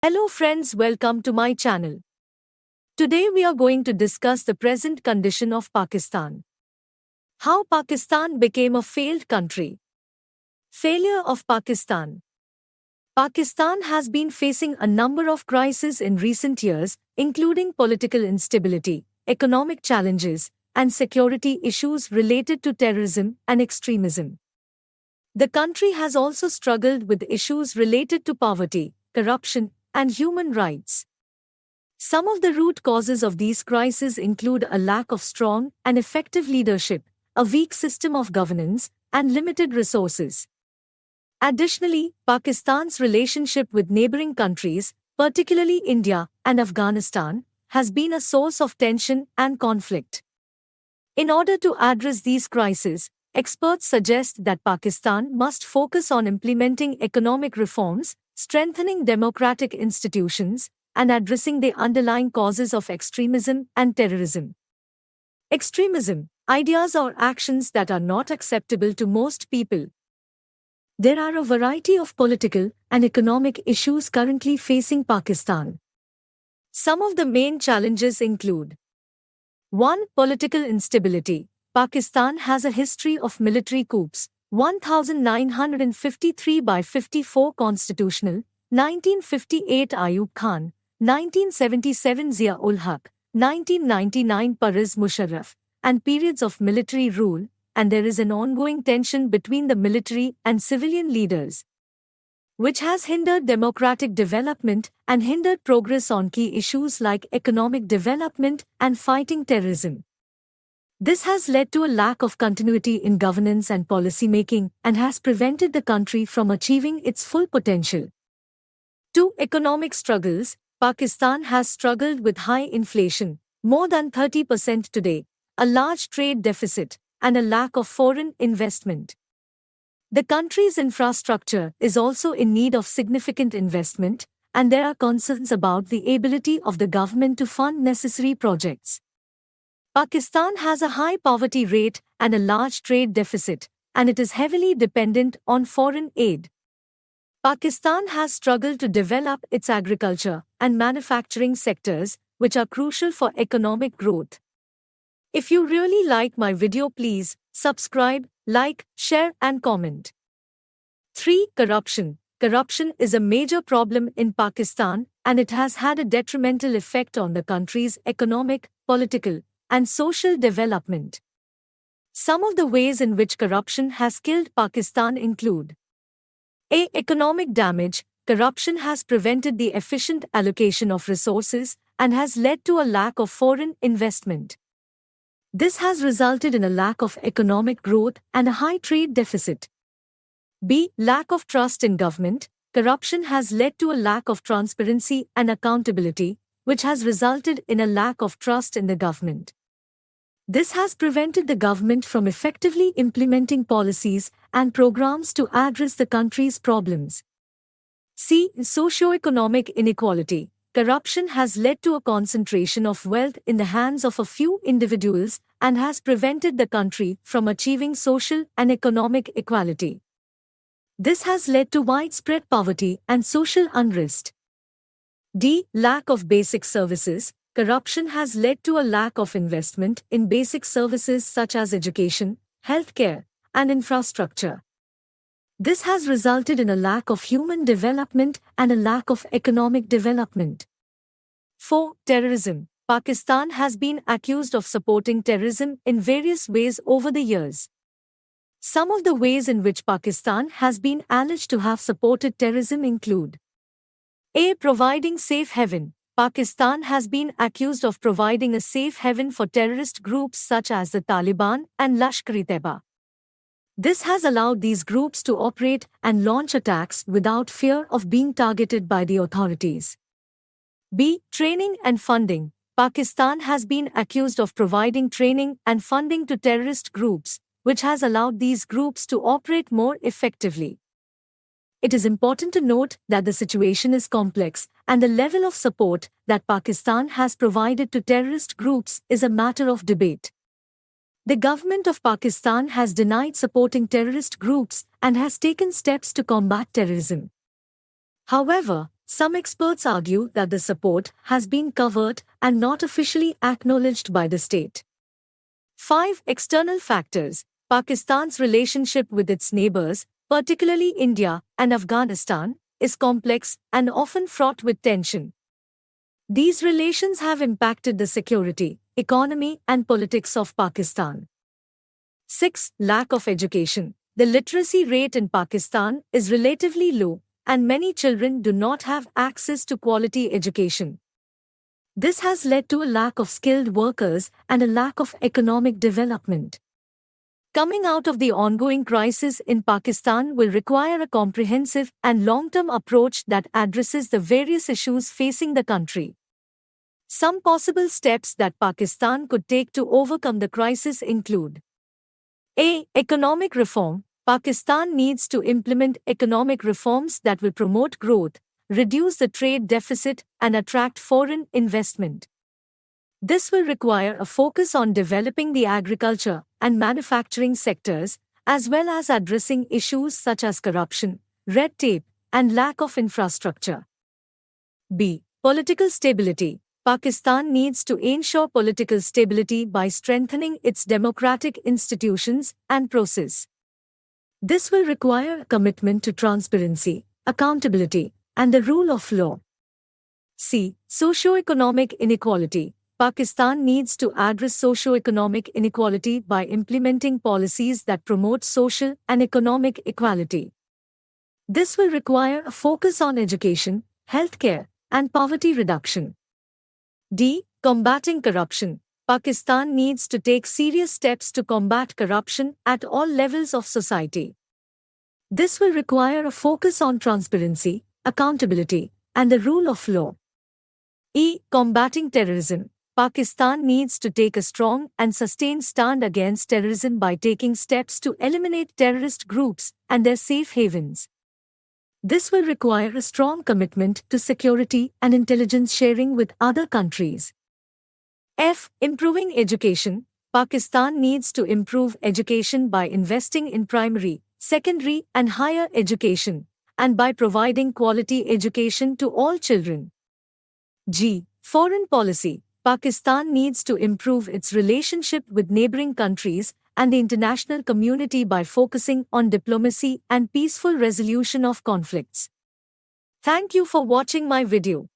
Hello friends, welcome to my channel. Today we are going to discuss the present condition of Pakistan. How Pakistan became a failed country. Failure of Pakistan. Pakistan has been facing a number of crises in recent years, including political instability, economic challenges, and security issues related to terrorism and extremism. The country has also struggled with issues related to poverty, corruption, and human rights. Some of the root causes of these crises include a lack of strong and effective leadership, a weak system of governance, and limited resources. Additionally, Pakistan's relationship with neighboring countries, particularly India and Afghanistan, has been a source of tension and conflict. In order to address these crises, experts suggest that Pakistan must focus on implementing economic reforms, strengthening democratic institutions, and addressing the underlying causes of extremism and terrorism. Extremism, ideas or actions that are not acceptable to most people. There are a variety of political and economic issues currently facing Pakistan. Some of the main challenges include 1. Political instability. Pakistan has a history of military coups, 1953 by 54 constitutional, 1958 Ayub Khan, 1977 Zia-ul-Haq, 1999 Pervez Musharraf, and periods of military rule, and there is an ongoing tension between the military and civilian leaders, which has hindered democratic development and hindered progress on key issues like economic development and fighting terrorism. This has led to a lack of continuity in governance and policy making and has prevented the country from achieving its full potential. 2. Economic struggles. Pakistan has struggled with high inflation, more than 30% today, a large trade deficit, and a lack of foreign investment. The country's infrastructure is also in need of significant investment, and there are concerns about the ability of the government to fund necessary projects. Pakistan has a high poverty rate and a large trade deficit, and it is heavily dependent on foreign aid. Pakistan has struggled to develop its agriculture and manufacturing sectors, which are crucial for economic growth. If you really like my video, please subscribe, like, share and comment. 3. Corruption. Corruption is a major problem in Pakistan, and it has had a detrimental effect on the country's economic, political, and social development. Some of the ways in which corruption has killed Pakistan include: A. Economic damage. Corruption has prevented the efficient allocation of resources and has led to a lack of foreign investment. This has resulted in a lack of economic growth and a high trade deficit. B. Lack of trust in government. Corruption has led to a lack of transparency and accountability, which has resulted in a lack of trust in the government. This has prevented the government from effectively implementing policies and programs to address the country's problems. C. Socioeconomic inequality. Corruption has led to a concentration of wealth in the hands of a few individuals and has prevented the country from achieving social and economic equality. This has led to widespread poverty and social unrest. D. Lack of basic services. Corruption has led to a lack of investment in basic services such as education, healthcare, and infrastructure. This has resulted in a lack of human development and a lack of economic development. 4. Terrorism. Pakistan has been accused of supporting terrorism in various ways over the years. Some of the ways in which Pakistan has been alleged to have supported terrorism include: A. Providing safe haven. Pakistan has been accused of providing a safe haven for terrorist groups such as the Taliban and Lashkar-e-Taiba. This has allowed these groups to operate and launch attacks without fear of being targeted by the authorities. B. Training and funding. Pakistan has been accused of providing training and funding to terrorist groups, which has allowed these groups to operate more effectively. It is important to note that the situation is complex, and the level of support that Pakistan has provided to terrorist groups is a matter of debate. The government of Pakistan has denied supporting terrorist groups and has taken steps to combat terrorism. However, Some experts argue that the support has been covert and not officially acknowledged by the state. 5. External factors. Pakistan's relationship with its neighbors, particularly India and Afghanistan, is complex and often fraught with tension. These relations have impacted the security, economy, and politics of Pakistan. 6. Lack of education. The literacy rate in Pakistan is relatively low, and many children do not have access to quality education. This has led to a lack of skilled workers and a lack of economic development. Coming out of the ongoing crisis in Pakistan will require a comprehensive and long-term approach that addresses the various issues facing the country. Some possible steps that Pakistan could take to overcome the crisis include: A. Economic reform. Pakistan needs to implement economic reforms that will promote growth, reduce the trade deficit, and attract foreign investment. This will require a focus on developing the agriculture and manufacturing sectors, as well as addressing issues such as corruption, red tape, and lack of infrastructure. B. Political stability. Pakistan needs to ensure political stability by strengthening its democratic institutions and process. This will require a commitment to transparency, accountability, and the rule of law. C. Socio-economic inequality. Pakistan needs to address socio-economic inequality by implementing policies that promote social and economic equality. This will require a focus on education, healthcare, and poverty reduction. D. Combating corruption. Pakistan needs to take serious steps to combat corruption at all levels of society. This will require a focus on transparency, accountability, and the rule of law. E. Combating terrorism. Pakistan needs to take a strong and sustained stand against terrorism by taking steps to eliminate terrorist groups and their safe havens. This will require a strong commitment to security and intelligence sharing with other countries. F. Improving education. Pakistan needs to improve education by investing in primary, secondary, and higher education, and by providing quality education to all children. G. Foreign policy. Pakistan needs to improve its relationship with neighboring countries and the international community by focusing on diplomacy and peaceful resolution of conflicts. Thank you for watching my video.